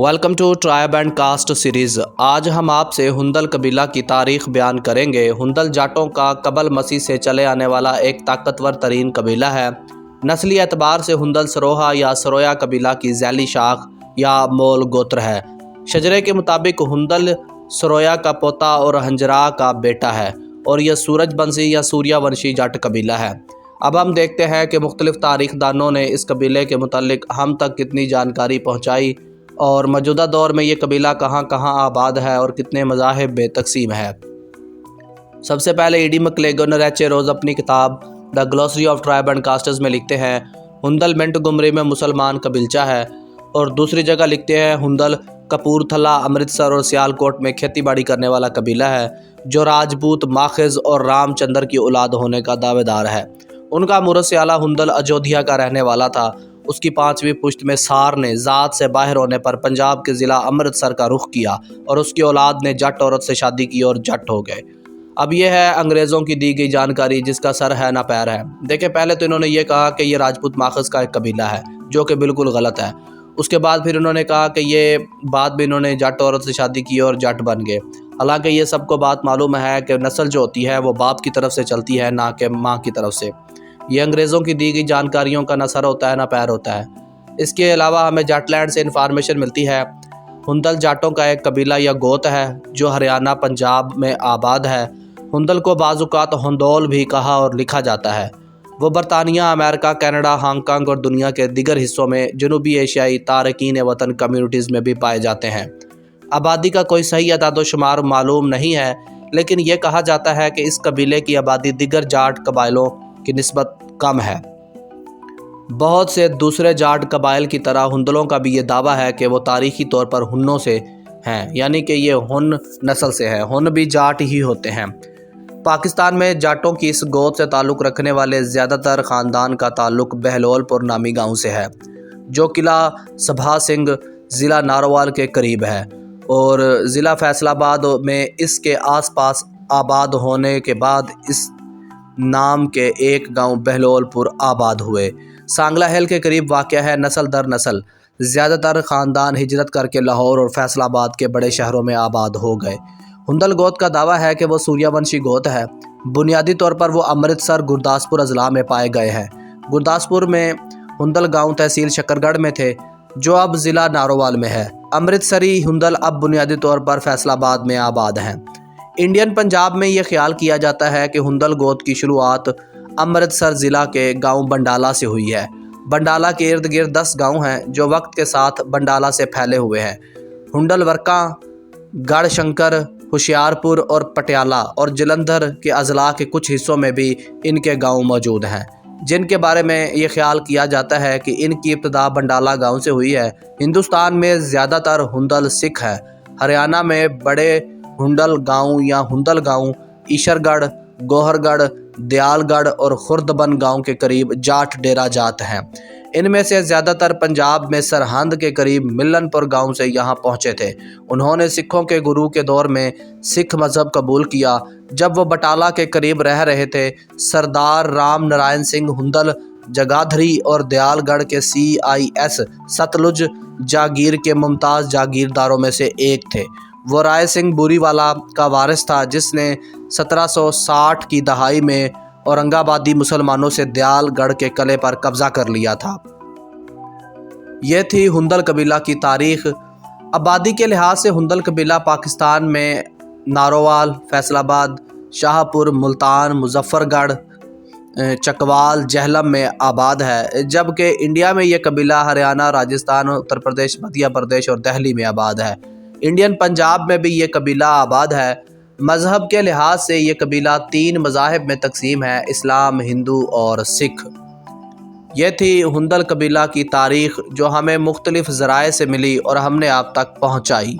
Welcome to tribe and caste series. आज हम आपसे हुंदल कबीला की तारीख़ बयान करेंगे। हुंदल जाटों का कबल मसीह से चले आने वाला एक ताकतवर तरीन कबीला है। नस्ली एतबार से हुंदल सरोहा या सरोया कबीला की झैली शाख या मोल गोत्र है। शजरे के मुताबिक हुंदल सरोया का पोता और हंजरा का बेटा है और यह सूरजबंशी या सूर्यवंशी जाट कबीला है। अब हम देखते हैं कि मुख्तलिफ तारीख़ दानों ने इस कबीले के मुतालिक हम तक कितनी जानकारी पहुँचाई और मौजूदा दौर में ये कबीला कहाँ कहाँ आबाद है और कितने मज़ाहिब में तकसीम है। सबसे पहले ईडी मकलेगो नरेचे रोज़ अपनी किताब the glossary of tribe and castes में लिखते हैं हुंदल मोंटगोमरी में मुसलमान कबीलचा है, और दूसरी जगह लिखते हैं हुंदल कपूरथला, अमृतसर और सियालकोट में खेती बाड़ी करने वाला कबीला है जो राजपूत, माखज़ और रामचंद्र की औलाद होने का दावेदार है। उनका मुरस्याला हुंदल अयोध्या का रहने वाला था। उसकी 5वीं पुश्त में सार ने ज़ात से बाहर होने पर पंजाब के ज़िला अमृतसर का रुख किया और उसकी औलाद ने जट औरत से शादी की और जट हो गए। अब यह है अंग्रेज़ों की दी गई जानकारी जिसका सर है ना पैर है। देखिए, पहले तो इन्होंने ये कहा कि ये राजपूत माखज़ का एक कबीला है, जो कि बिल्कुल गलत है। उसके बाद फिर इन्होंने कहा कि ये बाद में इन्होंने जट औरत से शादी की और जट बन गए। हालांकि ये सबको बात मालूम है कि नस्ल जो होती है वो बाप की तरफ से चलती है, ना कि माँ की तरफ से। ये अंग्रेज़ों की दी गई जानकारियों का ना सर होता है ना पैर होता है। इसके अलावा हमें जाटलैंड से इन्फॉर्मेशन मिलती है। हुंदल जाटों का एक कबीला या गोत है जो हरियाणा, पंजाब में आबाद है। हुंदल को बाज़-औक़ात हुंदोल भी कहा और लिखा जाता है। वो बरतानिया, अमेरिका, कनाडा, हांगकांग और दुनिया के दिगर हिस्सों में जनूबी एशियाई तारकीन वतन कम्यूनिटीज़ में भी पाए जाते हैं। आबादी का कोई सही अदाद-ओ-शुमार मालूम नहीं है, लेकिन यह कहा जाता है कि इस कबीले की आबादी दिगर जाट कबाइलों की निस्बत कम है। बहुत से दूसरे जाट कबाइल की तरह हुंदलों का भी ये दावा है कि वो तारीख़ी तौर पर हुन्नों से हैं, यानी कि ये हुन नस्ल से है। हुन भी जाट ही होते हैं। पाकिस्तान में जाटों की इस गोत से ताल्लुक़ रखने वाले ज़्यादातर ख़ानदान का ताल्लुक़ बहलोलपुर नामी गाँव से है, जो किला सभा सिंह ज़िला नारोवाल के करीब है, और ज़िला फैसलाबाद में इसके आसपास आबाद होने के बाद इस नाम के एक गांव बहलोलपुर आबाद हुए। सांगला हिल के करीब वाक़या है। नस्ल दर नस्ल ज़्यादातर ख़ानदान हिजरत करके लाहौर और फैसलाबाद के बड़े शहरों में आबाद हो गए। हुंदल गोत का दावा है कि वो सूर्यवंशी गोत है। बुनियादी तौर पर वो अमृतसर, गुरदासपुर अजला में पाए गए हैं। गुरदासपुर में हुंदल गाँव तहसील शकरगढ़ में थे, जो अब ज़िला नारोवाल में है। अमृतसरी हुंदल अब बुनियादी तौर पर फैसलाबाद में आबाद हैं। इंडियन पंजाब में यह ख्याल किया जाता है कि हुंदल गोत की शुरुआत अमृतसर ज़िला के गांव बंडाला से हुई है। बंडाला के इर्द गिर्द 10 गांव हैं जो वक्त के साथ बंडाला से फैले हुए हैं। हुंडल वर्का, गढ़शंकर, होशियारपुर और पटियाला और जलंधर के अजला के कुछ हिस्सों में भी इनके गांव मौजूद हैं, जिनके बारे में ये ख्याल किया जाता है कि इनकी इब्तदा बंडाला गांव से हुई है। हिंदुस्तान में ज़्यादातर हुंदल सिख है। हरियाणा में बड़े हुंडल गांव या हुंदल गांव ईशरगढ़, गोहरगढ़, दयालगढ़ और खुर्दबन गांव के करीब जाट डेरा जात हैं। इनमें से ज़्यादातर पंजाब में सरहंद के करीब मिलनपुर गांव से यहाँ पहुँचे थे। उन्होंने सिखों के गुरु के दौर में सिख मज़हब कबूल किया। जब वो बटाला के करीब रह रहे थे, सरदार राम नारायण सिंह हुंदल जगाधरी और दयालगढ़ के CIS सतलुज जागीर के मुमताज़ जागीरदारों में से एक थे। वो राय सिंह बूरीवाला का वारिस था, जिसने 1760 की दहाई में औरंगाबादी मुसलमानों से दयालगढ़ के किले पर कब्ज़ा कर लिया था। यह थी हुंदल कबीला की तारीख़। आबादी के लिहाज से हुंदल कबीला पाकिस्तान में नारोवाल, फैसलाबाद, शाहपुर, मुल्तान, मुजफ्फरगढ़, चकवाल, जहलम में आबाद है, जबकि इंडिया में यह कबीला हरियाणा, राजस्थान, उत्तर प्रदेश, मध्य प्रदेश और दिल्ली में आबाद है। इंडियन पंजाब में भी ये कबीला आबाद है। मज़हब के लिहाज से ये कबीला 3 मज़ाहिब में तकसीम है, इस्लाम, हिंदू और सिख। ये थी हुंदल कबीला की तारीख़ जो हमें मुख्तलिफ़ ज़राए से मिली और हमने आप तक पहुँचाई।